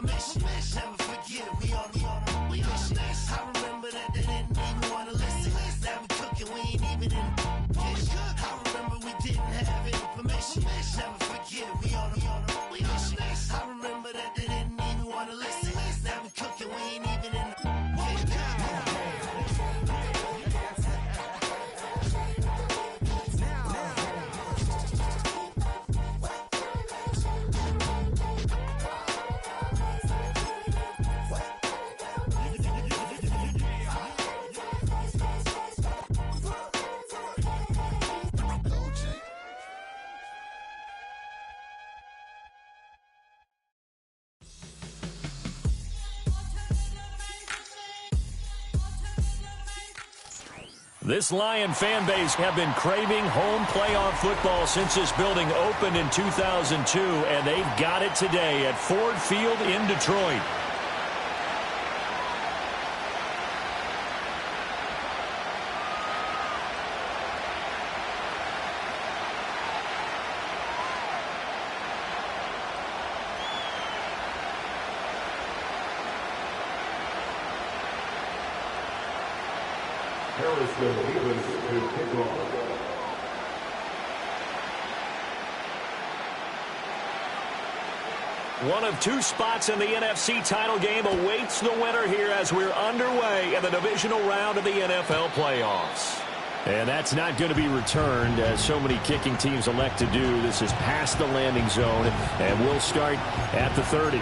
permission. Never forget it, we on a mission. I remember that they didn't even want to listen. Now we cooking, we ain't even in the kitchen. I remember we didn't have any permission. Never forget it, we on a mission. I remember that they didn't even want to listen. Now we cooking, we ain't even in the kitchen. This Lion fan base have been craving home playoff football since this building opened in 2002, and they've got it today at Ford Field in Detroit. One of two spots in the NFC title game awaits the winner here as we're underway in the divisional round of the NFL playoffs. And that's not going to be returned, as so many kicking teams elect to do. This is past the landing zone, and we'll start at the 30.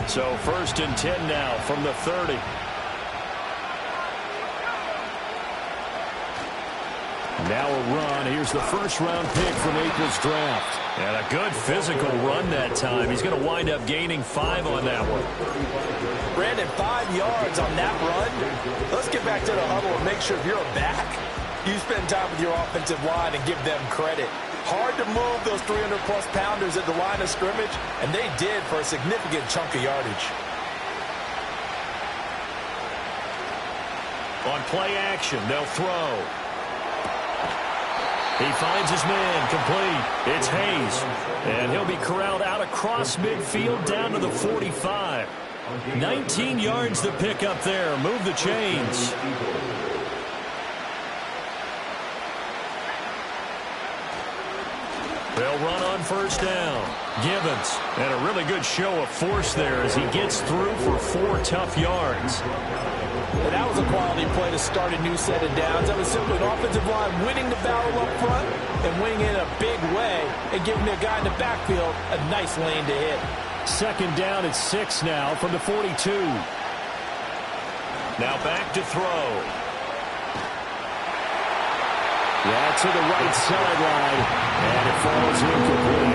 So 1st and 10 now from the 30. Now a run. Here's the first-round pick from April's draft. And a good physical run that time. He's going to wind up gaining 5 on that one. Brandon, 5 yards on that run. Let's get back to the huddle and make sure if you're a back, you spend time with your offensive line and give them credit. Hard to move those 300-plus pounders at the line of scrimmage, and they did for a significant chunk of yardage. On play action, they'll throw. He finds his man, complete. It's Hayes, and he'll be corralled out across midfield down to the 45. 19 yards to pick up there. Move the chains. They'll run on first down. Gibbons, and a really good show of force there as he gets through for 4 tough yards. And that was a quality play to start a new set of downs. That was simply an offensive line winning the battle up front and winning it in a big way and giving the guy in the backfield a nice lane to hit. 2nd down at 6 now from the 42. Now back to throw. Yeah, to the right sideline, and it falls incomplete.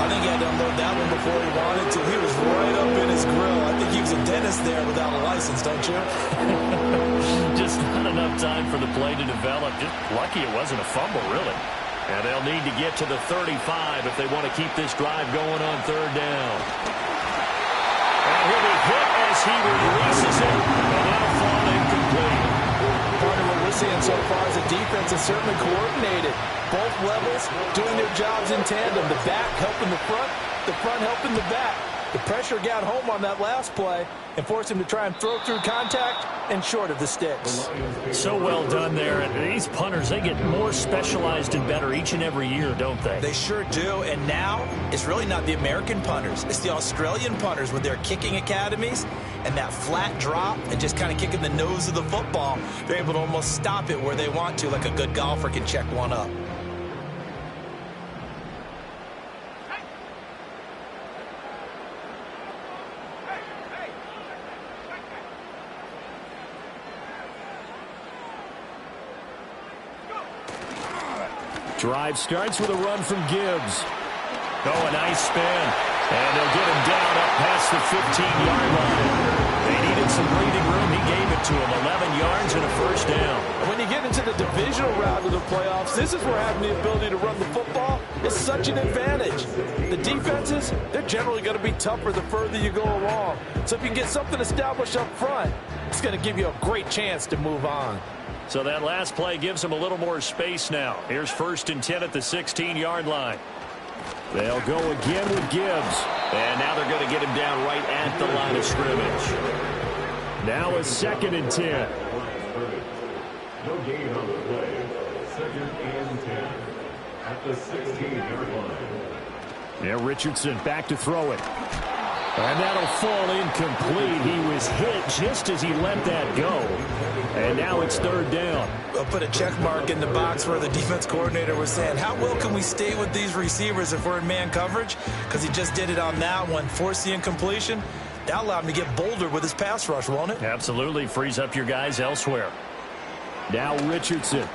I think he had to unload that one before he wanted to. He was right up in his grill. I think he was a dentist there without a license, don't you? Just not enough time for the play to develop. Just lucky it wasn't a fumble, really. And they'll need to get to the 35 if they want to keep this drive going on 3rd down. And he'll be hit as he releases it, and that'll fall incomplete. Part of what we're seeing so far is the defense is certainly coordinated. Both levels doing their jobs in tandem. The back helping the front helping the back. The pressure got home on that last play and forced him to try and throw through contact and short of the sticks. So well done there. And these punters, they get more specialized and better each and every year, don't they? They sure do. And now it's really not the American punters. It's the Australian punters with their kicking academies and that flat drop and just kind of kicking the nose of the football. They're able to almost stop it where they want to, like a good golfer can check one up. Drive starts with a run from Gibbs. Oh, a nice spin. And they'll get him down up past the 15-yard line. They needed some breathing room. He gave it to him. 11 yards and a first down. When you get into the divisional round of the playoffs, this is where having the ability to run the football is such an advantage. The defenses, they're generally going to be tougher the further you go along. So if you can get something established up front, it's going to give you a great chance to move on. So that last play gives them a little more space now. Here's 1st and 10 at the 16-yard line. They'll go again with Gibbs. And now they're going to get him down right at the line of scrimmage. Now a 2nd and 10. No gain on the play. 2nd and 10 at the 16-yard line. Now Richardson back to throw it. And that'll fall incomplete. He was hit just as he let that go. And now it's 3rd down. I'll put a check mark in the box where the defense coordinator was saying, how well can we stay with these receivers if we're in man coverage? Because he just did it on that one, forced the incompletion. That allowed him to get bolder with his pass rush, won't it? Absolutely. Frees up your guys elsewhere. Now Richardson.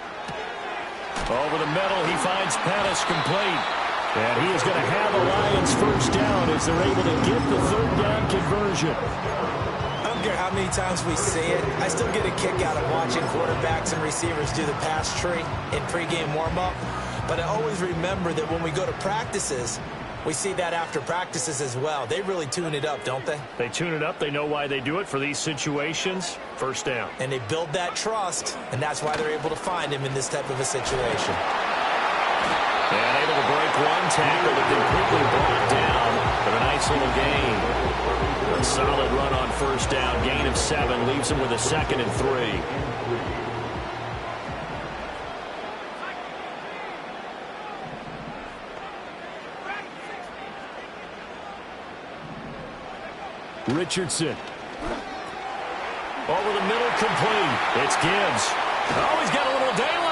Over the middle, he finds Pettis complete. And he is going to have the Lions first down as they're able to get the 3rd down conversion. I don't care how many times we see it. I still get a kick out of watching quarterbacks and receivers do the pass tree in pregame warm-up. But I always remember that when we go to practices, we see that after practices as well. They really tune it up, don't they? They tune it up. They know why they do it for these situations. First down. And they build that trust, and that's why they're able to find him in this type of a situation. And able to break one tackle, but completely brought down. But a nice little gain. A solid run on first down. Gain of 7 leaves him with a 2nd and 3. Richardson. Over the middle, complete. It's Gibbs. Oh, he's got a little daylight.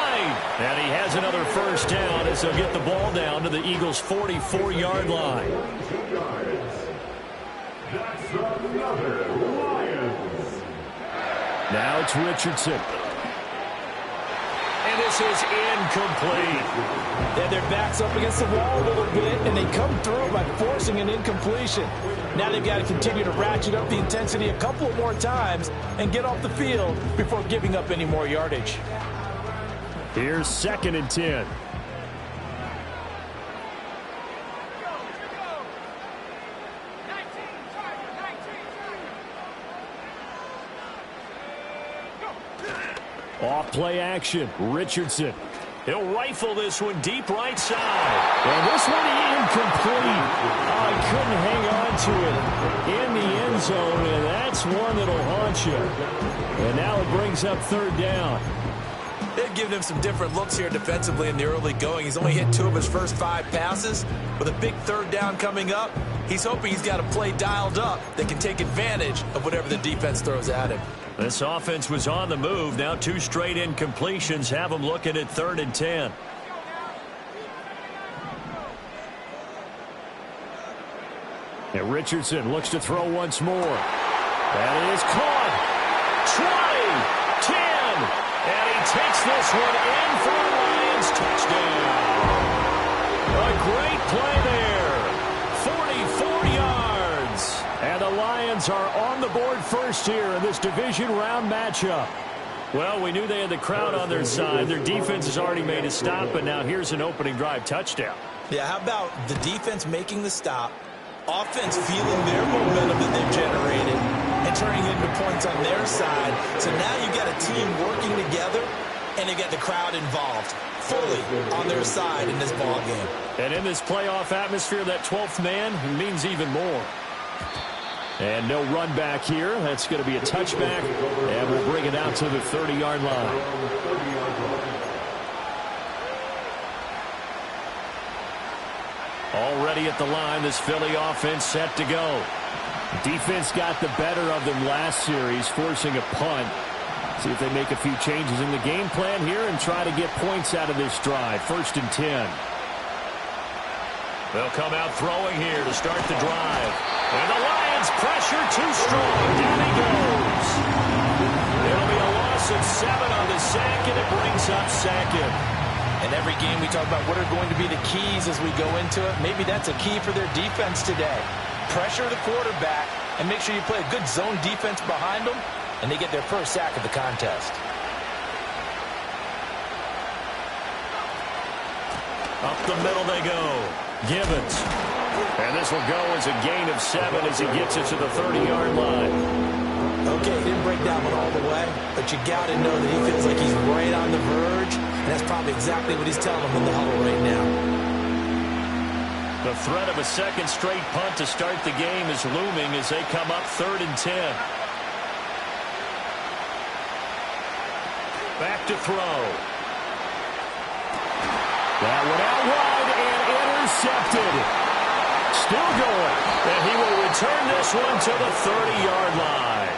And he has another first down as they'll get the ball down to the Eagles' 44-yard line. That's another Lions. Now it's Richardson. And this is incomplete. Yeah, their back's up against the wall a little bit, and they come through by forcing an incompletion. Now they've got to continue to ratchet up the intensity a couple more times and get off the field before giving up any more yardage. Here's 2nd and 10. Off play action. Richardson. He'll rifle this one deep right side. And this one incomplete. Oh, he couldn't hang on to it in the end zone, and that's one that'll haunt you. And now it brings up 3rd down. They've given him some different looks here defensively in the early going. He's only hit 2 of his first 5 passes. With a big 3rd down coming up, he's hoping he's got a play dialed up that can take advantage of whatever the defense throws at him. This offense was on the move. Now 2 straight incompletions have them looking at 3rd and 10. And Richardson looks to throw once more. That is caught. 20, 10, and he takes this one in for a Lions touchdown. A great play there. 44 yards. And the Lions are on the board first here in this division round matchup. Well, we knew they had the crowd on their side. Their defense has already made a stop, but now here's an opening drive touchdown. Yeah, how about the defense making the stop, offense feeling their momentum that they've generated, and turning it into points on their side. So now you've got a team working together, and they've got the crowd involved fully on their side in this ball game. And in this playoff atmosphere, that 12th man means even more. And no run back here. That's going to be a touchback, and we'll bring it out to the 30-yard line. Already at the line, this Philly offense set to go. Defense got the better of them last series, forcing a punt. See if they make a few changes in the game plan here and try to get points out of this drive. 1st and 10. They'll come out throwing here to start the drive. And the Lions pressure too strong. Down he goes. It'll be a loss of 7 on the sack, and it brings up 2nd. In every game we talk about what are going to be the keys as we go into it. Maybe that's a key for their defense today. Pressure the quarterback and make sure you play a good zone defense behind them, and they get their first sack of the contest. Up the middle they go. Gibbons. And this will go as a gain of 7 as he gets it to the 30-yard line. Okay, he didn't break that one all the way, but you got to know that he feels like he's right on the verge, and that's probably exactly what he's telling them in the huddle right now. The threat of a second straight punt to start the game is looming as they come up 3rd and 10. Back to throw. That one out wide and intercepted. Still going. And he will return this one to the 30-yard line.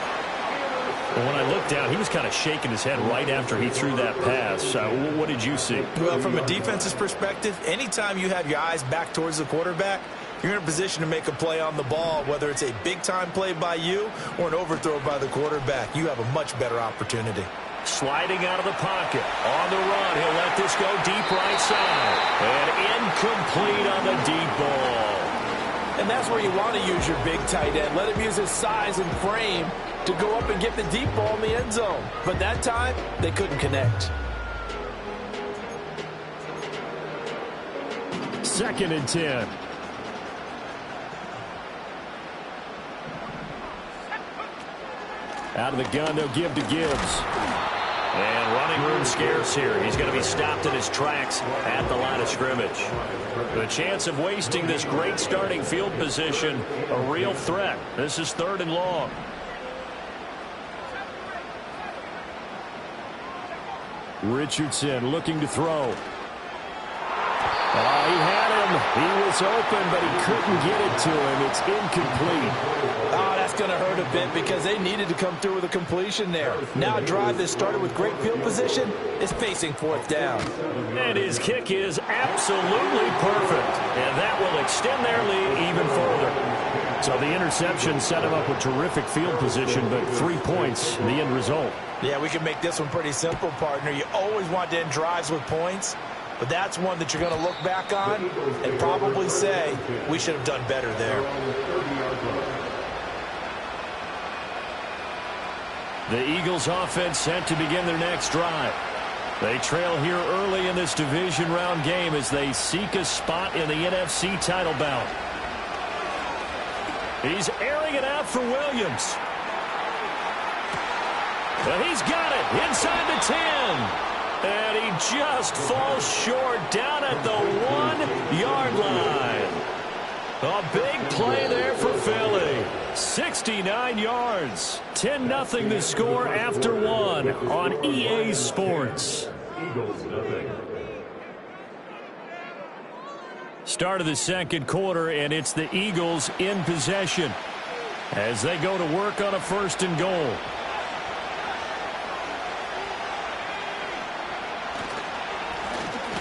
Well, when I looked down, he was kind of shaking his head right after he threw that pass. What did you see? Well, from a defense's perspective, anytime you have your eyes back towards the quarterback, you're in a position to make a play on the ball, whether it's a big-time play by you or an overthrow by the quarterback. You have a much better opportunity. Sliding out of the pocket. On the run, he'll let this go deep right side. And incomplete on the deep ball. And that's where you want to use your big tight end. Let him use his size and frame to go up and get the deep ball in the end zone. But that time, they couldn't connect. 2nd and 10. Out of the gun, they'll give to Gibbs. And running room scarce here. He's going to be stopped in his tracks at the line of scrimmage. The chance of wasting this great starting field position, a real threat. This is 3rd and long. Richardson looking to throw. He had him. He was open, but he couldn't get it to him. It's incomplete. Oh, that's going to hurt a bit because they needed to come through with a completion there. Now a drive that started with great field position is facing 4th down. And his kick is absolutely perfect. And that will extend their lead even further. So the interception set him up with terrific field position, but 3 points, the end result. Yeah, we can make this one pretty simple, partner. You always want to end drives with points. But that's one that you're going to look back on and probably say, we should have done better there. The Eagles offense set to begin their next drive. They trail here early in this division round game as they seek a spot in the NFC title bout. He's airing it out for Williams. And he's got it inside the 10. And he just falls short down at the 1-yard line. A big play there for Philly. 69 yards. 10-0 the score after 1 on EA Sports. Start of the 2nd quarter, and it's the Eagles in possession as they go to work on a 1st and goal.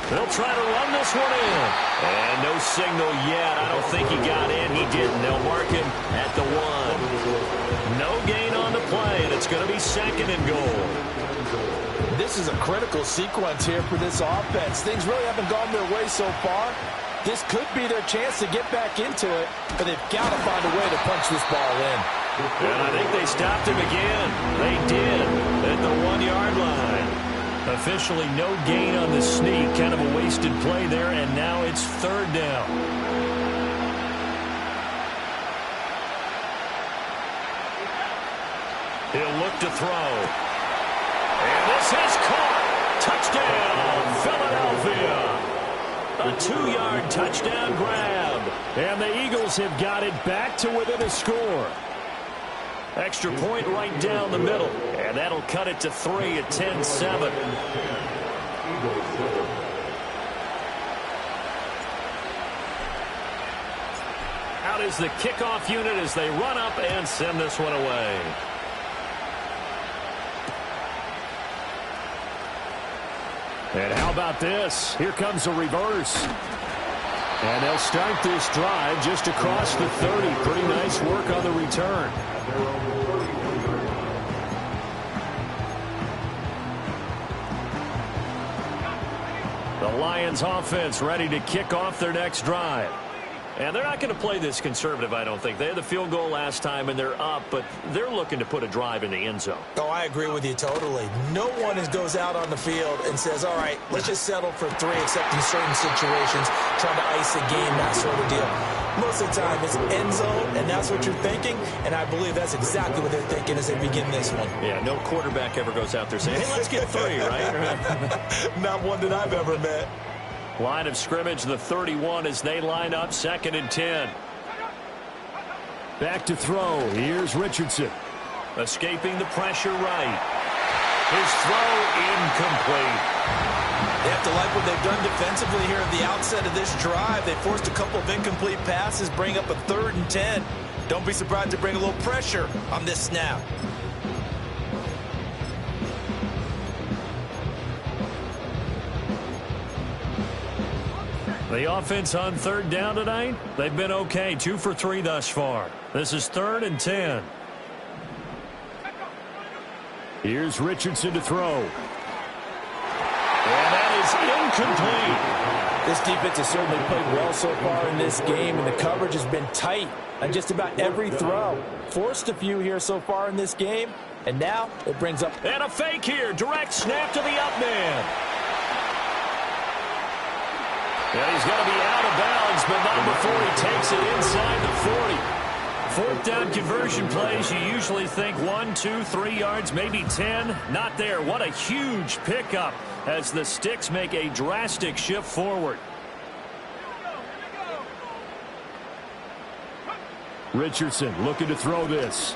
They'll try to run this one in. And no signal yet. I don't think he got in. He didn't. They'll mark him at the 1. No gain on the play, and it's going to be 2nd and goal. This is a critical sequence here for this offense. Things really haven't gone their way so far. This could be their chance to get back into it, but they've got to find a way to punch this ball in. And I think they stopped him again. They did at the 1-yard line. Officially no gain on the sneak. Kind of a wasted play there, and now it's 3rd down. He'll look to throw. And this is caught. Touchdown, Philadelphia. A 2-yard touchdown grab. And the Eagles have got it back to within a score. Extra point right down the middle. And that'll cut it to 3 at 10-7. Out is the kickoff unit as they run up and send this one away. And how about this? Here comes a reverse. And they'll start this drive just across the 30. Pretty nice work on the return. The Lions offense ready to kick off their next drive. And they're not going to play this conservative, I don't think. They had the field goal last time, and they're up, but they're looking to put a drive in the end zone. Oh, I agree with you totally. No one goes out on the field and says, all right, let's just settle for 3, except in certain situations, trying to ice a game, that sort of deal. Most of the time, it's end zone, and that's what you're thinking, and I believe that's exactly what they're thinking as they begin this one. Yeah, no quarterback ever goes out there saying, hey, let's get 3, right? Not one that I've ever met. Line of scrimmage, the 31 as they line up, 2nd and 10. Back to throw. Here's Richardson. Escaping the pressure right. His throw incomplete. They have to like what they've done defensively here at the outset of this drive. They forced a couple of incomplete passes, bring up a 3rd and 10. Don't be surprised to bring a little pressure on this snap. The offense on 3rd down tonight, they've been okay. 2 for 3 thus far. This is 3rd and 10. Here's Richardson to throw. And that is incomplete. This defense has certainly played well so far in this game, and the coverage has been tight on just about every throw. Forced a few here so far in this game, and now it brings up. And a fake here. Direct snap to the up man. And he's going to be out of bounds, but not before he takes it inside the 40. 4th down conversion plays, you usually think 1, 2, 3 yards, maybe 10. Not there. What a huge pickup as the Sticks make a drastic shift forward. Richardson looking to throw this.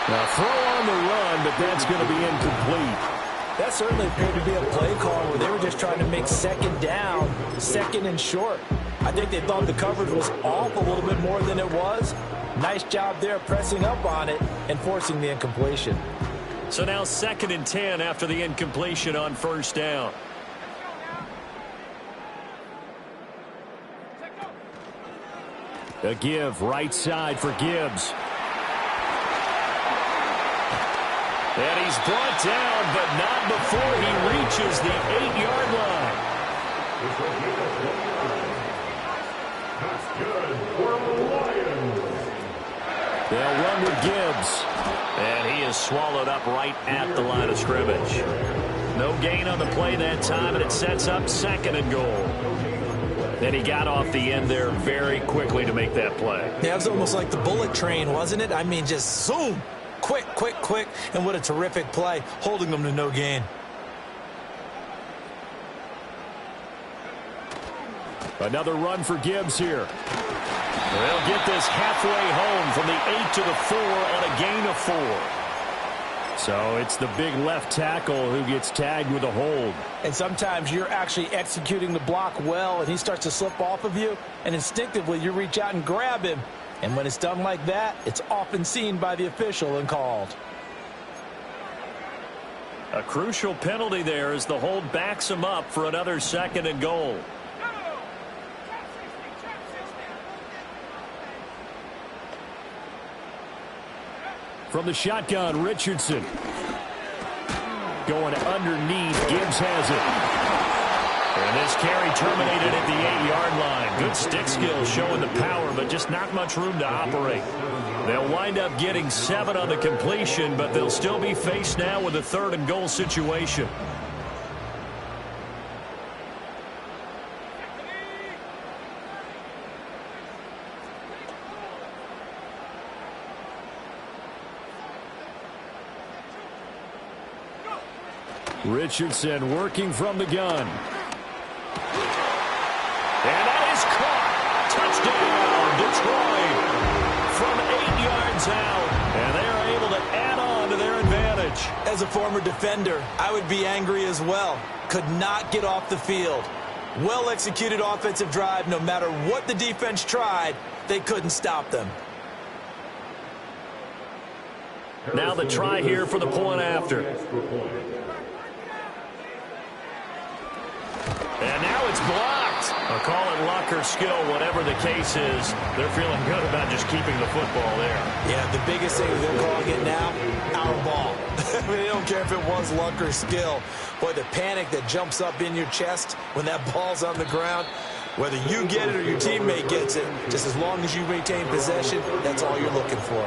Now throw on the run, but that's going to be incomplete. That certainly appeared to be a play call where they were just trying to make 2nd down, 2nd and short. I think they thought the coverage was off a little bit more than it was. Nice job there pressing up on it and forcing the incompletion. So now 2nd and 10 after the incompletion on 1st down. A give right side for Gibbs. And he's brought down, but not before he reaches the 8-yard line. That's good for the Lions. They'll run with Gibbs. And he is swallowed up right at the line of scrimmage. No gain on the play that time, and it sets up 2nd and goal. Then he got off the end there very quickly to make that play. Yeah, it was almost like the bullet train, wasn't it? I mean, just zoom. Quick, quick, quick, and what a terrific play, holding them to no gain. Another run for Gibbs here. They'll get this halfway home from the 8 to the 4 on a gain of 4. So it's the big left tackle who gets tagged with a hold. And sometimes you're actually executing the block well, and he starts to slip off of you, and instinctively you reach out and grab him. And when it's done like that, it's often seen by the official and called. A crucial penalty there as the hold backs him up for another 2nd and goal. From the shotgun, Richardson. Going underneath, Gibbs has it. And this carry terminated at the 8-yard line. Good stick skill showing the power, but just not much room to operate. They'll wind up getting 7 on the completion, but they'll still be faced now with a 3rd and goal situation. Richardson working from the gun. And that is caught. Touchdown, Detroit. From 8 yards out. And they are able to add on to their advantage. As a former defender, I would be angry as well. Could not get off the field. Well-executed offensive drive. No matter what the defense tried, they couldn't stop them. Now the try here for the point after. And now it's blocked. I'll call it luck or skill, whatever the case is. They're feeling good about just keeping the football there. Yeah, the biggest thing they're calling it now, our ball. I mean, they don't care if it was luck or skill. Boy, the panic that jumps up in your chest when that ball's on the ground, Whether you get it or your teammate gets it, just as long as you maintain possession, that's all you're looking for.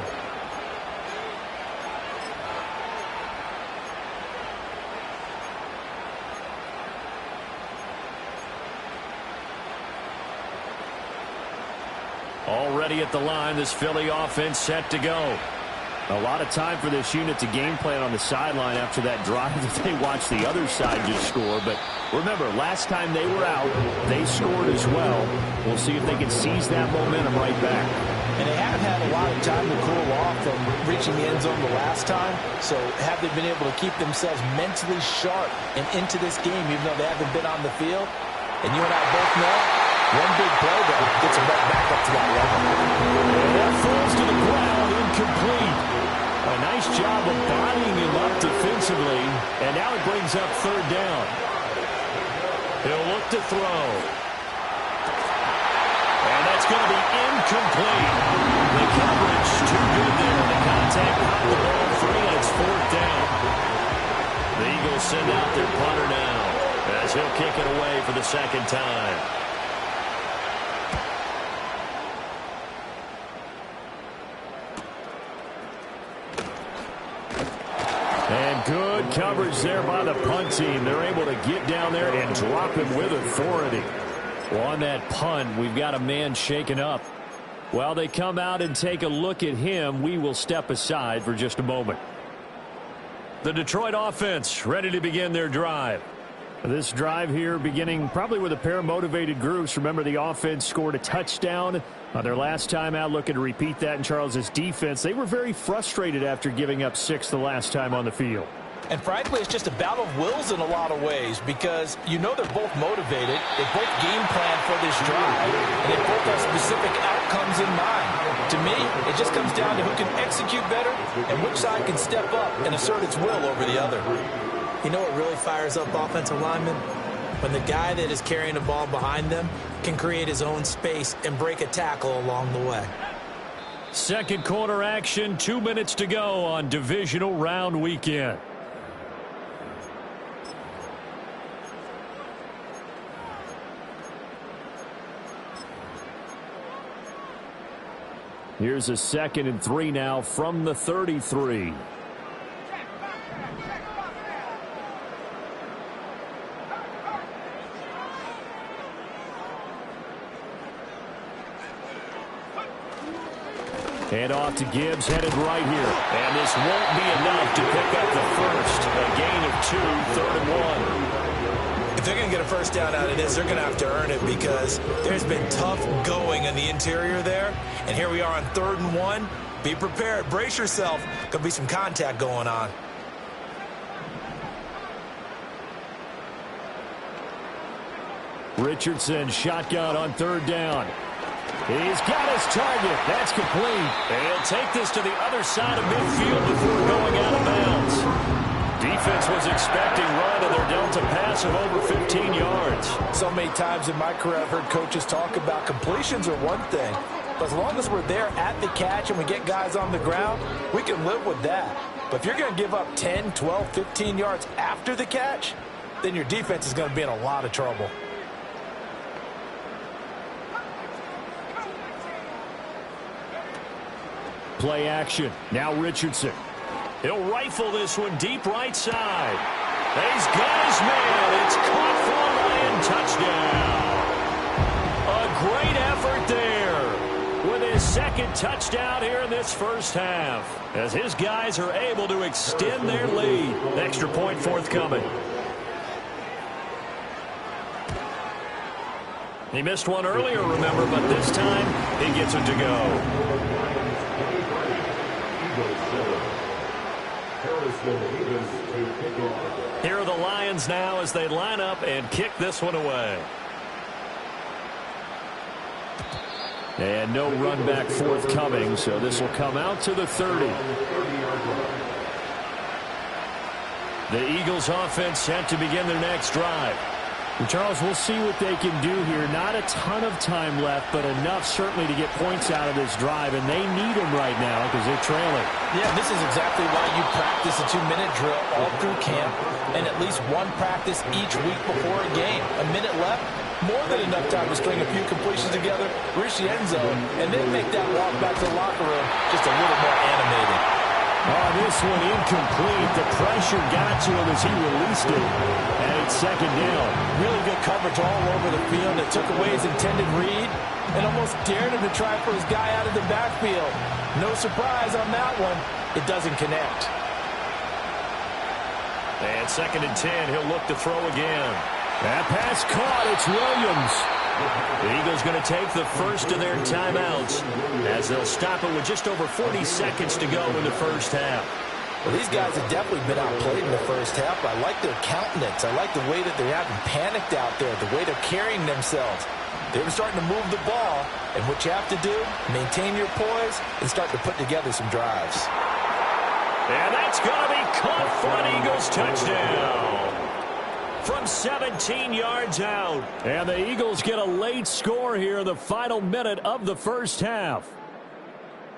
Already at the line, this Philly offense set to go. A lot of time for this unit to game plan on the sideline after that drive that they watched the other side just score. But remember, last time they were out, they scored as well. We'll see if they can seize that momentum right back. And they haven't had a lot of time to cool off from reaching the end zone the last time. So have they been able to keep themselves mentally sharp and into this game, even though they haven't been on the field? And you and I both know, one big play that gets them right back up to that level. And that falls to the ground, incomplete. A nice job of bodying him up defensively, and now it brings up third down. He'll look to throw. And that's going to be incomplete. The coverage too good there. The contact popped the ball free, and it's fourth down. The Eagles send out their punter now, as he'll kick it away for the second time. And good coverage there by the punt team. They're able to get down there and drop him with authority. Well, on that punt, we've got a man shaken up. While they come out and take a look at him, we will step aside for just a moment. The Detroit offense ready to begin their drive. This drive here beginning probably with a pair of motivated groups. Remember, the offense scored a touchdown on their last time out, looking to repeat that in Charles's defense. They were very frustrated after giving up 6 the last time on the field. And frankly, it's just a battle of wills in a lot of ways, because you know they're both motivated, they both game plan for this drive, and they both have specific outcomes in mind. To me, it just comes down to who can execute better and which side can step up and assert its will over the other. You know what really fires up offensive linemen? When the guy that is carrying the ball behind them can create his own space and break a tackle along the way. Second quarter action, 2 minutes to go on divisional round weekend. Here's a 2nd and 3 now from the 33. And off to Gibbs, headed right here. And this won't be enough to pick up the first. A gain of 2, 3rd and 1. If they're going to get a first down out of this, they're going to have to earn it, because there's been tough going in the interior there. And here we are on 3rd and 1. Be prepared. Brace yourself. Going to be some contact going on. Richardson shotgun on 3rd down. He's got his target. That's complete. And he'll take this to the other side of midfield before going out of bounds. Defense was expecting run, and they're dealt a pass of over 15 yards. So many times in my career I've heard coaches talk about completions are one thing, but as long as we're there at the catch and we get guys on the ground, we can live with that. But if you're going to give up 10, 12, 15 yards after the catch, then your defense is going to be in a lot of trouble. Play action. Now Richardson. He'll rifle this one deep right side. He's got his man. It's caught for a Lion touchdown. A great effort there with his second touchdown here in this first half, as his guys are able to extend their lead. Extra point forthcoming. He missed one earlier, remember, but this time he gets it to go. Here are the Lions now as they line up and kick this one away. And no run back forthcoming, so this will come out to the 30. The Eagles offense set to begin their next drive. And Charles, we'll see what they can do here. Not a ton of time left, but enough certainly to get points out of this drive, and they need them right now because they're trailing. Yeah, this is exactly why you practice a 2-minute drill all through camp and at least one practice each week before a game. A minute left, More than enough time to string a few completions together, reach the end zone, and then make that walk back to the locker room just a little more animated. Oh, this one incomplete. The pressure got to him as he released it. And it's second down. Really good coverage all over the field. It took away his intended read and almost dared him to try for his guy out of the backfield. No surprise on that one. It doesn't connect. And second and 10, he'll look to throw again. That pass caught. It's Williams. The Eagles going to take the first of their timeouts as they'll stop it with just over 40 seconds to go in the first half. Well, these guys have definitely been outplayed in the first half. I like their countenance. I like the way that they haven't panicked out there, the way they're carrying themselves. They're starting to move the ball, and what you have to do, maintain your poise and start to put together some drives. And that's going to be caught for an Eagles touchdown from 17 yards out. And the Eagles get a late score here in the final minute of the first half.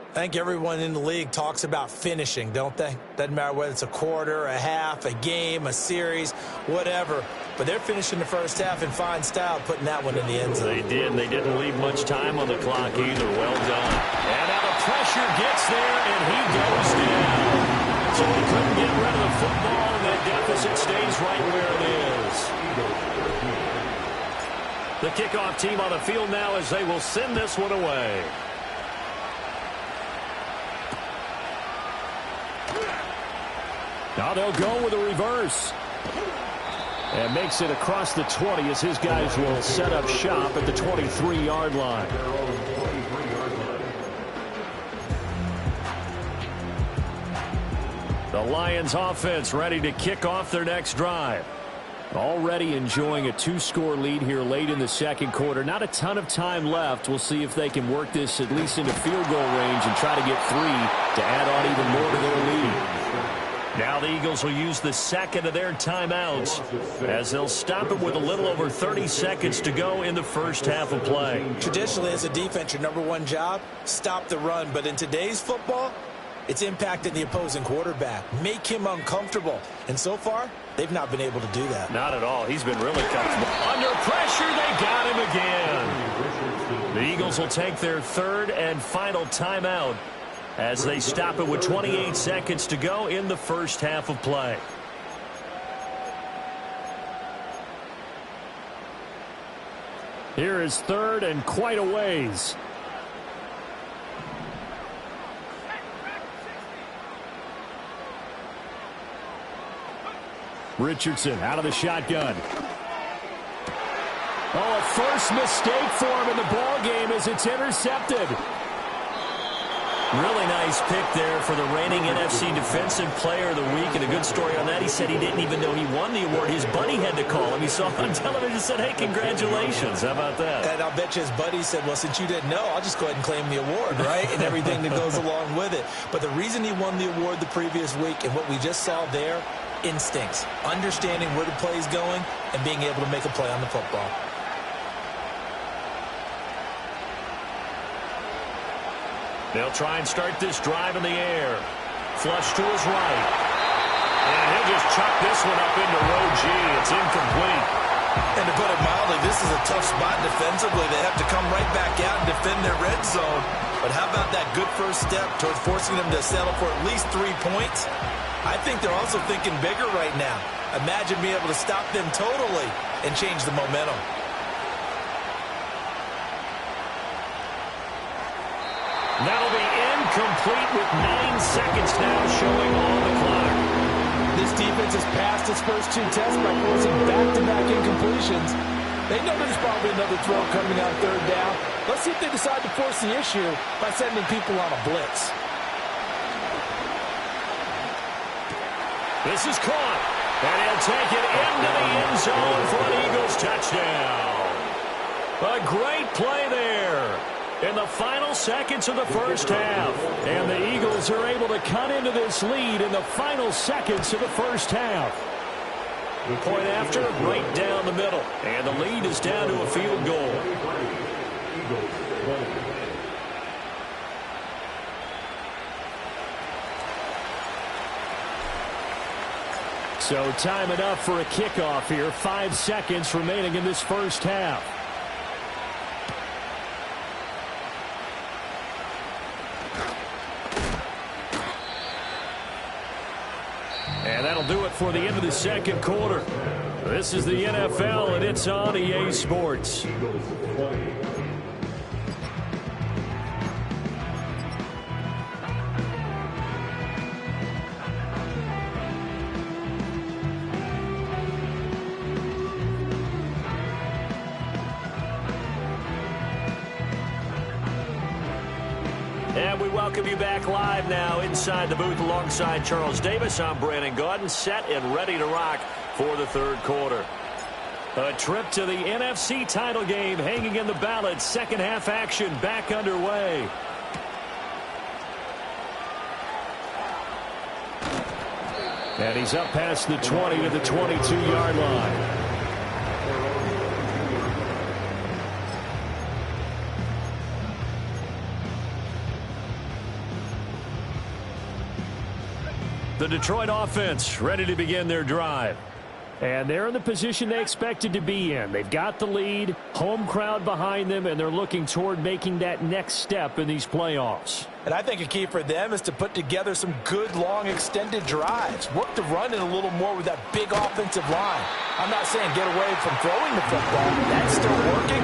I think everyone in the league talks about finishing, don't they? Doesn't matter whether it's a quarter, a half, a game, a series, whatever. But they're finishing the first half in fine style, putting that one in the end zone. They did, and they didn't leave much time on the clock either. Well done. And now the pressure gets there, and he goes down. So he couldn't get rid of the football, and that deficit stays right where it is. The kickoff team on the field now as they will send this one away. Now they'll go with a reverse. And makes it across the 20 as his guys will set up shop at the 23-yard line. The Lions offense ready to kick off their next drive. Already enjoying a 2-score lead here late in the second quarter. Not a ton of time left. We'll see if they can work this at least into field goal range and try to get 3 to add on even more to their lead. Now the Eagles will use the second of their timeouts as they'll stop it with a little over 30 seconds to go in the first half of play. Traditionally, as a defense, your number one job, stop the run. But in today's football, it's impacting the opposing quarterback. Make him uncomfortable. And so far, they've not been able to do that. Not at all. He's been really comfortable. Under pressure, they got him again. The Eagles will take their third and final timeout as they stop it with 28 seconds to go in the first half of play. Here is third and quite a ways. Richardson out of the shotgun. Oh, a first mistake for him in the ball game as it's intercepted. Really nice pick there for the reigning NFC Defensive Player of the Week. And a good story on that. He said he didn't even know he won the award. His buddy had to call him. He saw him on television and said, hey, congratulations. How about that? And I'll bet you his buddy said, well, since you didn't know, I'll just go ahead and claim the award, right? And everything that goes along with it. But the reason he won the award the previous week and what we just saw there, instincts, understanding where the play is going and being able to make a play on the football. They'll try and start this drive in the air. Flush to his right. And he'll just chuck this one up into row G. It's incomplete. And to put it mildly, this is a tough spot defensively. They have to come right back out and defend their red zone. But how about that good first step towards forcing them to settle for at least 3 points? I think they're also thinking bigger right now. Imagine being able to stop them totally and change the momentum. That'll be incomplete with 9 seconds now showing on the clock. This defense has passed its first 2 tests by forcing back-to-back incompletions. They know there's probably another throw coming on third down. Let's see if they decide to force the issue by sending people on a blitz. This is caught. And he'll take it into the end zone for an Eagles touchdown. A great play there in the final seconds of the first half. And the Eagles are able to cut into this lead in the final seconds of the first half. Point after, right down the middle. And the lead is down to a field goal. So time enough for a kickoff here. 5 seconds remaining in this first half. that'll do it for the end of the second quarter. This is the NFL, and it's on EA Sports. And we welcome you back live now inside the booth alongside Charles Davis. I'm Brandon Gaudin, set and ready to rock for the third quarter. A trip to the NFC title game hanging in the balance. Second half action back underway. And he's up past the 20 to the 22-yard line. The Detroit offense ready to begin their drive. And they're in the position they expected to be in. They've got the lead, home crowd behind them, and they're looking toward making that next step in these playoffs. And I think a key for them is to put together some good, long, extended drives. Work the run in a little more with that big offensive line. I'm not saying get away from throwing the football. That's still working.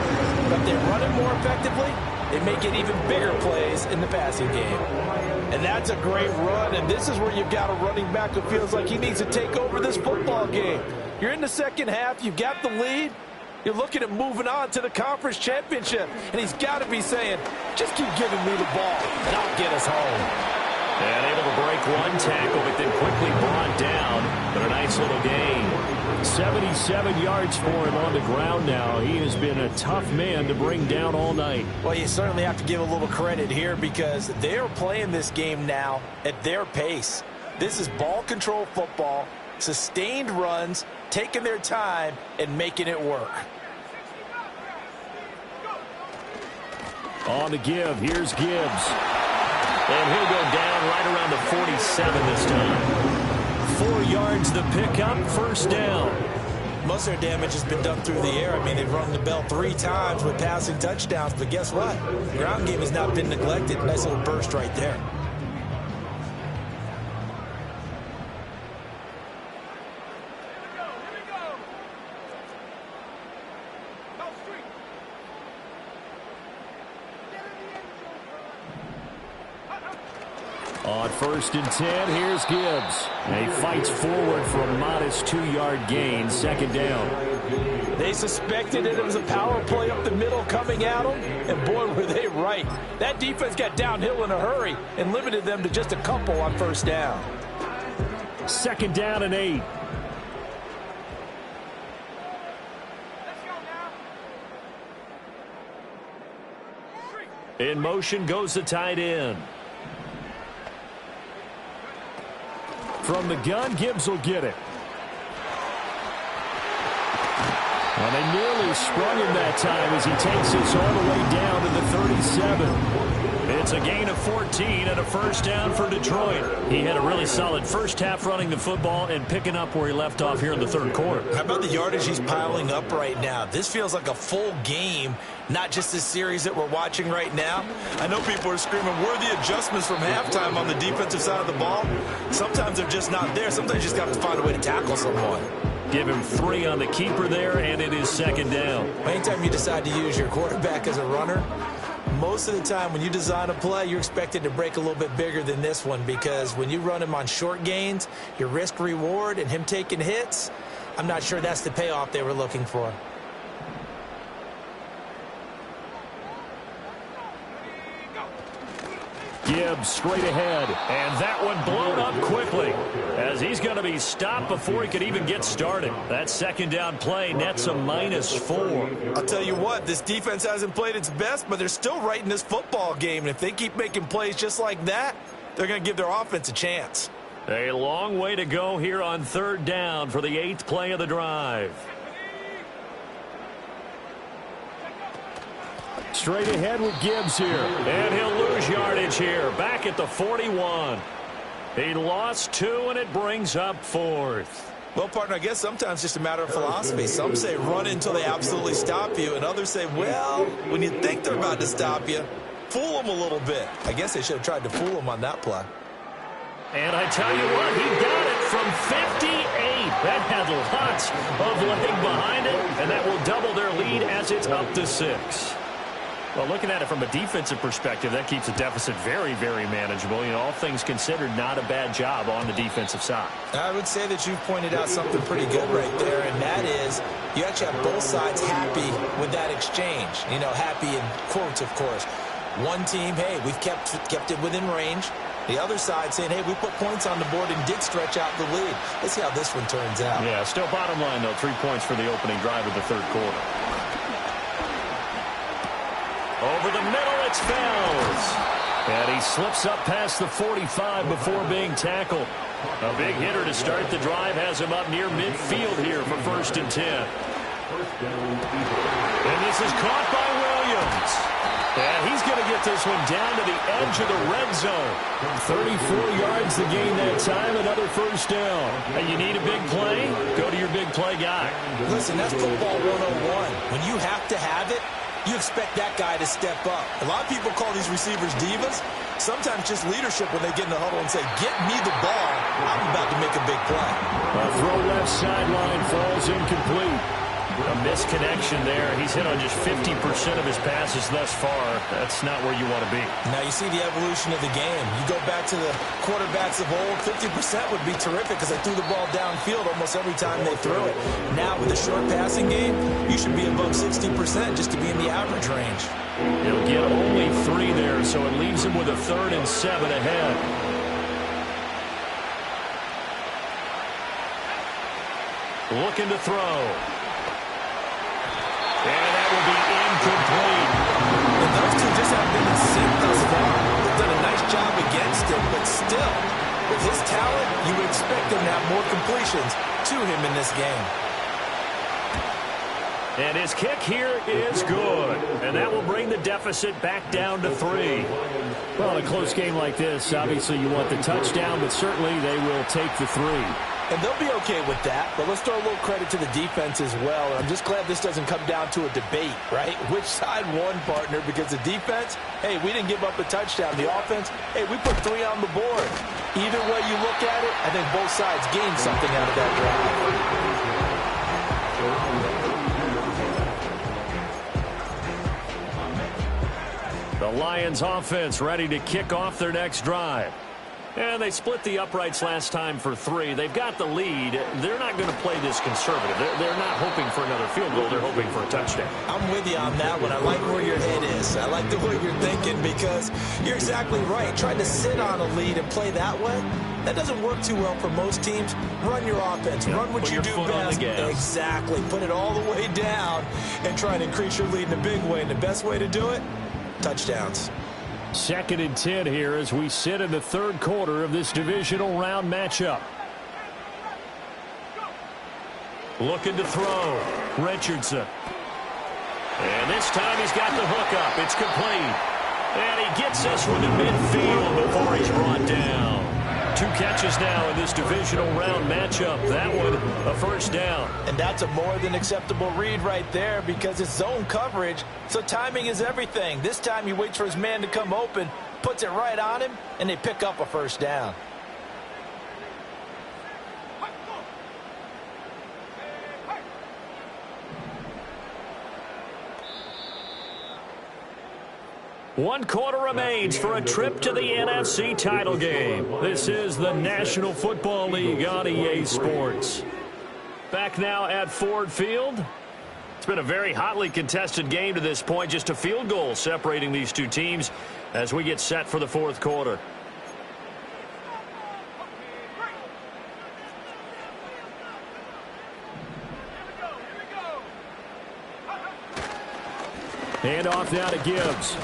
But if they run it more effectively, they may get even bigger plays in the passing game. And that's a great run, and this is where you've got a running back who feels like he needs to take over this football game. You're in the second half, you've got the lead, you're looking at moving on to the conference championship, and he's got to be saying, just keep giving me the ball, and I'll get us home. And able to break one tackle, but then quickly brought down, but a nice little gain. 77 yards for him on the ground now. He has been a tough man to bring down all night. Well, you certainly have to give a little credit here because they're playing this game now at their pace. This is ball control football, sustained runs, taking their time and making it work. On the give, here's Gibbs. And he'll go down right around the 47 this time. 4 yards the pickup, first down. Most of their damage has been done through the air. I mean, they've rung the bell 3 times with passing touchdowns, but guess what? The ground game has not been neglected. Nice little burst right there. On 1st and 10, here's Gibbs. And he fights forward for a modest 2-yard gain, second down. They suspected it was a power play up the middle coming at them, and boy, were they right. That defense got downhill in a hurry and limited them to just a couple on first down. Second down and 8. In motion goes the tight end. From the gun, Gibbs will get it. And they nearly sprung him that time as he takes us all the way down to the 37. It's a gain of 14 and a first down for Detroit. He had a really solid first half running the football and picking up where he left off here in the third quarter. How about the yardage he's piling up right now? This feels like a full game, not just this series that we're watching right now. I know people are screaming, where are the adjustments from halftime on the defensive side of the ball? Sometimes they're just not there. Sometimes you just got to find a way to tackle someone. Give him 3 on the keeper there, and it is second down. Anytime you decide to use your quarterback as a runner, most of the time when you design a play, you're expected to break a little bit bigger than this one because when you run him on short gains, your risk-reward and him taking hits, I'm not sure that's the payoff they were looking for. Gibbs straight ahead, and that one blown up quickly as he's going to be stopped before he could even get started. That second down play nets a -4. I'll tell you what, this defense hasn't played its best, but they're still right in this football game. And if they keep making plays just like that, they're going to give their offense a chance. A long way to go here on third down for the 8th play of the drive. Straight ahead with Gibbs here. And he'll lose yardage here. Back at the 41. He lost 2, and it brings up 4th. Well, partner, I guess sometimes it's just a matter of philosophy. Some say run until they absolutely stop you, and others say, well, when you think they're about to stop you, fool them a little bit. I guess they should have tried to fool them on that play. And I tell you what, he got it. from 58. That had lots of leg behind it, and that will double their lead as it's up to 6. Well, looking at it from a defensive perspective, that keeps the deficit very, very manageable. You know, all things considered, not a bad job on the defensive side. I would say that you've pointed out something pretty good right there, and that is you actually have both sides happy with that exchange. You know, happy in quotes, of course. One team, hey, we've kept it within range. The other side saying, hey, we put points on the board and did stretch out the lead. Let's see how this one turns out. Yeah, still bottom line, though, 3 points for the opening drive of the third quarter. Over the middle, it's Fells. And he slips up past the 45 before being tackled. A big hitter to start the drive has him up near midfield here for 1st and 10. And this is caught by Williams. And he's going to get this one down to the edge of the red zone. 34 yards to gain that time, another 1st down. And you need a big play? Go to your big play guy. Listen, that's football 101. When you have to have it, you expect that guy to step up. A lot of people call these receivers divas. Sometimes just leadership when they get in the huddle and say, get me the ball. I'm about to make a big play. A throw left sideline falls incomplete. A misconnection there. He's hit on just 50% of his passes thus far. That's not where you want to be. Now you see the evolution of the game. You go back to the quarterbacks of old, 50% would be terrific because they threw the ball downfield almost every time they threw it. Now with a short passing game, you should be above 60% just to be in the average range. He'll get only 3 there, so it leaves him with a 3rd and 7 ahead. Looking to throw. And that will be incomplete. And those two just haven't been in sync thus far. They've done a nice job against him, but still, with his talent, you would expect him to have more completions to him in this game. And his kick here is good. And that will bring the deficit back down to 3. Well, in a close game like this, obviously you want the touchdown, but certainly they will take the 3. And they'll be okay with that, but let's throw a little credit to the defense as well. And I'm just glad this doesn't come down to a debate, right? Which side won, partner? Because the defense, hey, we didn't give up a touchdown. The offense, hey, we put 3 on the board. Either way you look at it, I think both sides gained something out of that drive. The Lions offense ready to kick off their next drive. And they split the uprights last time for 3. They've got the lead. They're not going to play this conservative. They're not hoping for another field goal. They're hoping for a touchdown. I'm with you on that one. I like where your head is. I like the way you're thinking because you're exactly right. Trying to sit on a lead and play that way, that doesn't work too well for most teams. Run your offense. Run what you do best. Exactly. Put it all the way down and try and increase your lead in a big way. And the best way to do it, touchdowns. 2nd and 10 here as we sit in the third quarter of this divisional round matchup. Looking to throw. Richardson. And this time he's got the hook up. It's complete. And he gets this one to midfield before he's brought down. 2 catches now in this divisional round matchup. That one, a 1st down. And that's a more than acceptable read right there because it's zone coverage, so timing is everything. This time he waits for his man to come open, puts it right on him, and they pick up a 1st down. One quarter remains for a trip to the NFC title game. This is the National Football League on EA Sports. Back now at Ford Field. It's been a very hotly contested game to this point. Just a field goal separating these two teams as we get set for the 4th quarter. Hand off now to Gibbs.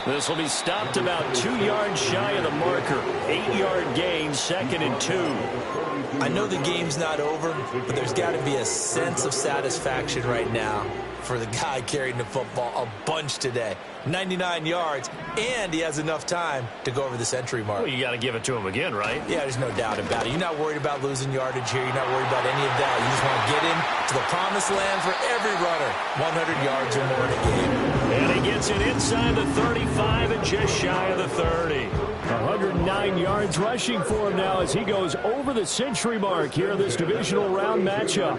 This will be stopped about 2 yards shy of the marker. 8-yard gain, 2nd and 2. I know the game's not over, but there's got to be a sense of satisfaction right now for the guy carrying the football a bunch today. 99 yards, and he has enough time to go over the century mark. Well, you got to give it to him again, right? Yeah, there's no doubt about it. You're not worried about losing yardage here. You're not worried about any of that. You just want to get into the promised land for every runner. 100 yards or more in a game. And he gets it inside the 35 and just shy of the 30. 109 9 yards rushing for him now as he goes over the century mark here in this divisional round matchup.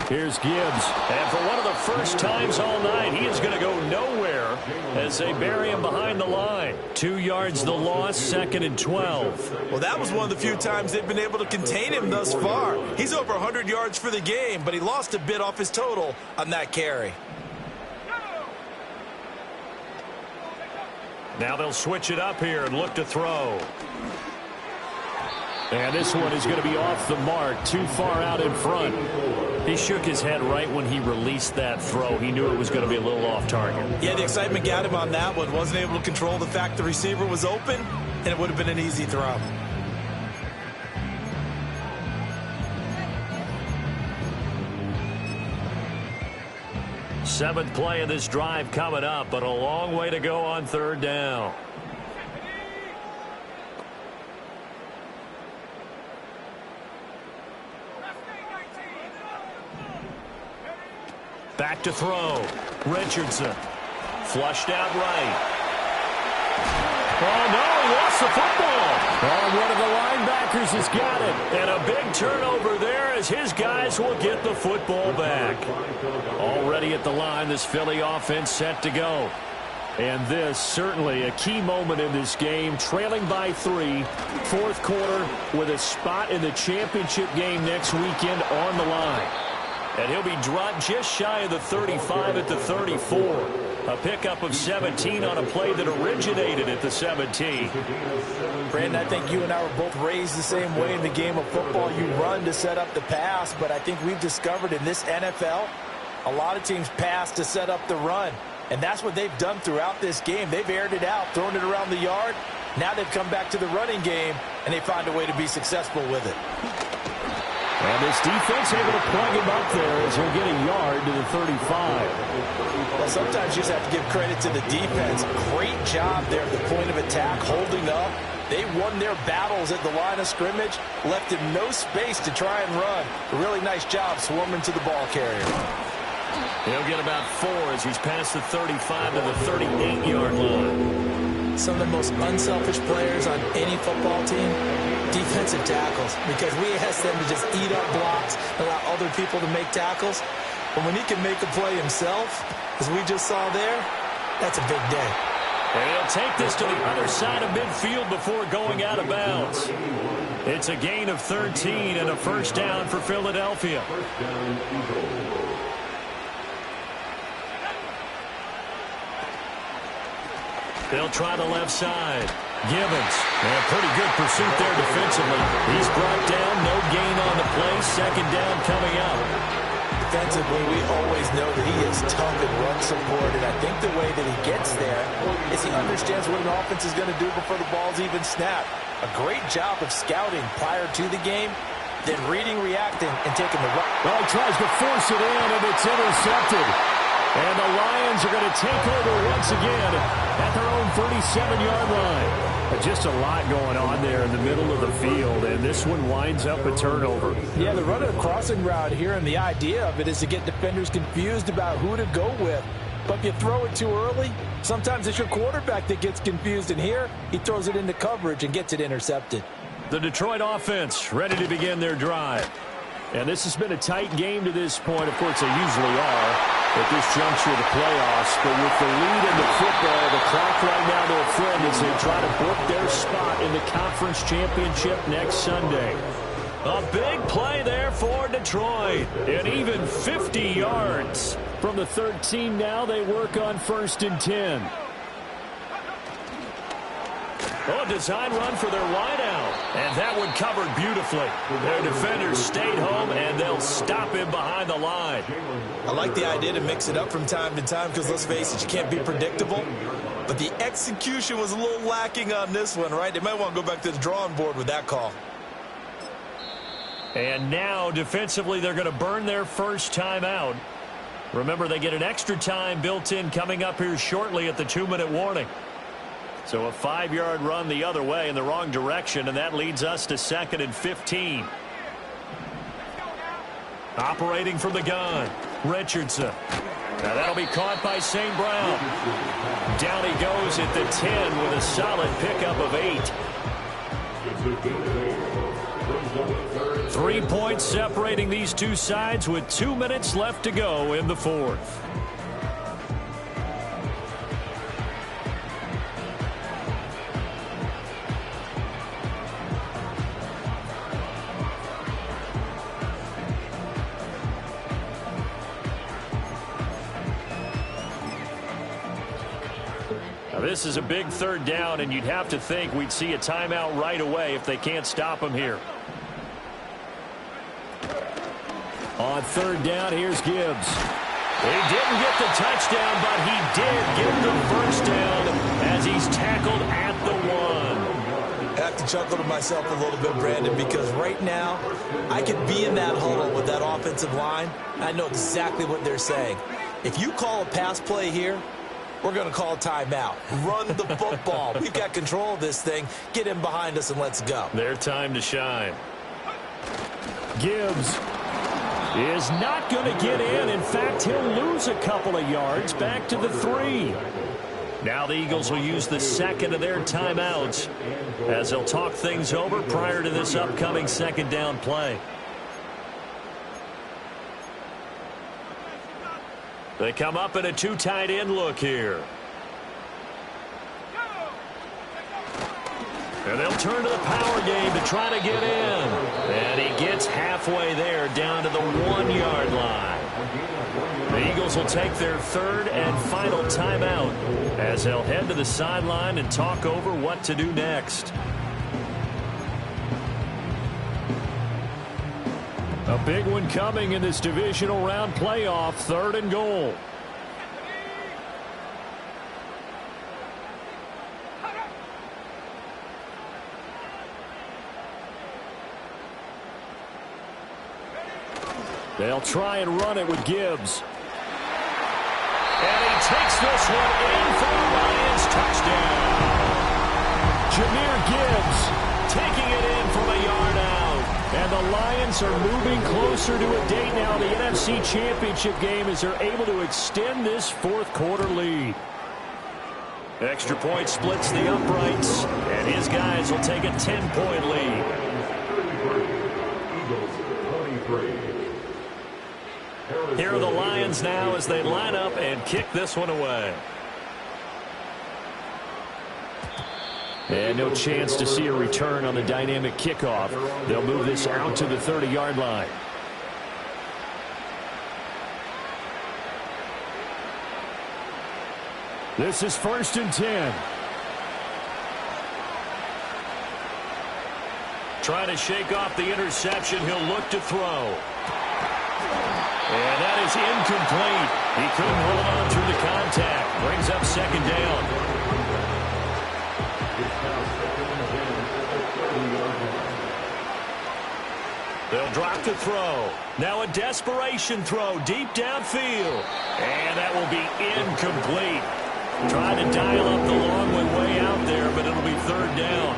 Here's Gibbs. And for one of the first times all night, he is going to go nowhere as they bury him behind the line. 2 yards the loss, 2nd and 12. Well, that was one of the few times they've been able to contain him thus far. He's over 100 yards for the game, but he lost a bit off his total on that carry. Now they'll switch it up here and look to throw. And this one is going to be off the mark, too far out in front. He shook his head right when he released that throw. He knew it was going to be a little off target. Yeah, the excitement got him on that one. Wasn't able to control the fact the receiver was open, and it would have been an easy throw. Seventh play of this drive coming up, but a long way to go on 3rd down. Back to throw. Richardson. Flushed out right. Oh, no, he lost the football. Oh, one of the linebackers has got it. And a big turnover there as his guys will get the football back. Already at the line, this Philly offense set to go. And this certainly a key moment in this game, trailing by 3, 4th quarter with a spot in the championship game next weekend on the line. And he'll be dropped just shy of the 35 at the 34. A pickup of 17 on a play that originated at the 17. Brandon, I think you and I were both raised the same way in the game of football. You run to set up the pass, but I think we've discovered in this NFL, a lot of teams pass to set up the run. And that's what they've done throughout this game. They've aired it out, thrown it around the yard. Now they've come back to the running game, and they find a way to be successful with it. And this defense able to plug him up there as he'll get a yard to the 35. Well, sometimes you just have to give credit to the defense. Great job there at the point of attack, holding up. They won their battles at the line of scrimmage, left him no space to try and run. A really nice job swarming to the ball carrier. He'll get about 4 as he's past the 35 to the 38-yard line. Some of the most unselfish players on any football team, defensive tackles, because we ask them to just eat up blocks, allow other people to make tackles. But when he can make a play himself, as we just saw there, that's a big day. And he'll take this to the other side of midfield before going out of bounds. It's a gain of 13 and a first down for Philadelphia. They'll try the left side. Gibbons. And pretty good pursuit there defensively. He's brought down. No gain on the play. 2nd down coming up. Defensively, we always know that he is tough in run support, and I think the way that he gets there is he understands what an offense is going to do before the ball's even snapped. A great job of scouting prior to the game, then reading, reacting, and taking the run. Well, he tries to force it in, and it's intercepted. And the Lions are going to take over once again at their own 37-yard line. Just a lot going on there in the middle of the field, and this one winds up a turnover. Yeah, they're running a crossing route here, and the idea of it is to get defenders confused about who to go with. But if you throw it too early, sometimes it's your quarterback that gets confused, and here he throws it into coverage and gets it intercepted. The Detroit offense ready to begin their drive. And this has been a tight game to this point. Of course, they usually are at this juncture of the playoffs. But with the lead in the football, the clock right now their friend as they try to book their spot in the conference championship next Sunday. A big play there for Detroit. And even 50 yards. From the 13 now, they work on 1st and 10. Oh, design run for their wideout. And that one covered beautifully. Their defenders stayed home, and they'll stop him behind the line. I like the idea to mix it up from time to time because, let's face it, you can't be predictable. But the execution was a little lacking on this one, right? They might want to go back to the drawing board with that call. And now, defensively, they're going to burn their first time out. Remember, they get an extra time built in coming up here shortly at the 2-minute warning. So a 5-yard run the other way in the wrong direction, and that leads us to 2nd and 15. Operating from the gun, Richardson. Now that'll be caught by St. Brown. Down he goes at the 10 with a solid pickup of 8. 3 points separating these two sides with 2 minutes left to go in the fourth. Now this is a big third down, and you'd have to think we'd see a timeout right away if they can't stop him here. On third down, here's Gibbs. He didn't get the touchdown, but he did get the first down as he's tackled at the 1. I have to chuckle to myself a little bit, Brandon, because right now I could be in that huddle with that offensive line. I know exactly what they're saying. If you call a pass play here, we're going to call a timeout. Run the football. We've got control of this thing. Get in behind us and let's go. Their time to shine. Gibbs is not going to get in. In fact, he'll lose a couple of yards back to the 3. Now the Eagles will use the second of their timeouts as they'll talk things over prior to this upcoming second down play. They come up in a 2 tight end look here. And they'll turn to the power game to try to get in. And he gets halfway there down to the 1-yard line. The Eagles will take their third and final timeout as they'll head to the sideline and talk over what to do next. A big one coming in this divisional round playoff, 3rd and goal. They'll try and run it with Gibbs. And he takes this one in for the Lions touchdown. Jahmyr Gibbs taking it in from a yard out. And the Lions are moving closer to a date now in the NFC Championship game as they're able to extend this fourth quarter lead. Extra point splits the uprights, and his guys will take a 10-point lead. Here are the Lions now as they line up and kick this one away. And no chance to see a return on the dynamic kickoff. They'll move this out to the 30-yard line. This is 1st and 10. Trying to shake off the interception. He'll look to throw. And that is incomplete. He couldn't hold on through the contact. Brings up 2nd down. They'll drop the throw. Now a desperation throw deep downfield. And that will be incomplete. Trying to dial up the long one way out there, but it'll be 3rd down.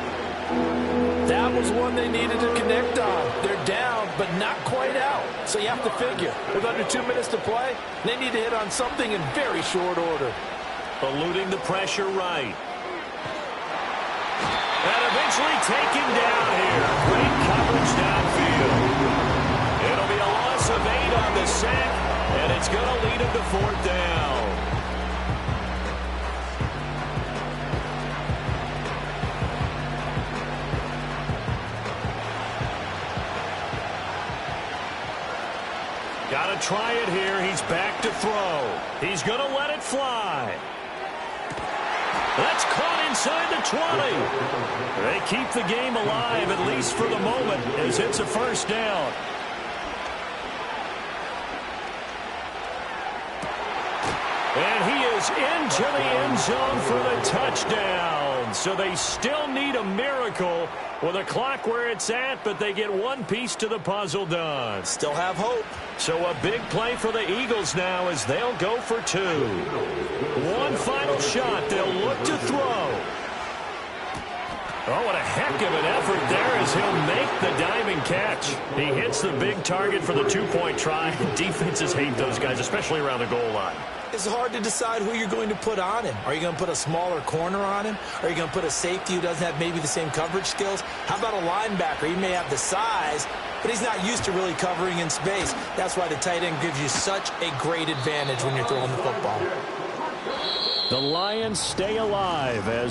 That was one they needed to connect on. They're down, but not quite out. So you have to figure, with under 2 minutes to play, they need to hit on something in very short order. Eluding the pressure right. And eventually taken down here. Great coverage downfield. It'll be a loss of 8 on the sack, and it's going to lead him to 4th down. Got to try it here. He's back to throw. He's going to let it fly. That's caught inside the 20. They keep the game alive, at least for the moment, as it's a 1st down. And he is into the end zone for the touchdown. So they still need a miracle with a clock where it's at, but they get one piece to the puzzle done. Still have hope. So a big play for the Eagles now as they'll go for 2. One final shot. They'll look to throw. Oh, what a heck of an effort there as he'll make the diving catch. He hits the big target for the two-point try. Defenses hate those guys, especially around the goal line. It's hard to decide who you're going to put on him. Are you going to put a smaller corner on him? Are you going to put a safety who doesn't have maybe the same coverage skills? How about a linebacker? He may have the size, but he's not used to really covering in space. That's why the tight end gives you such a great advantage when you're throwing the football. The Lions stay alive as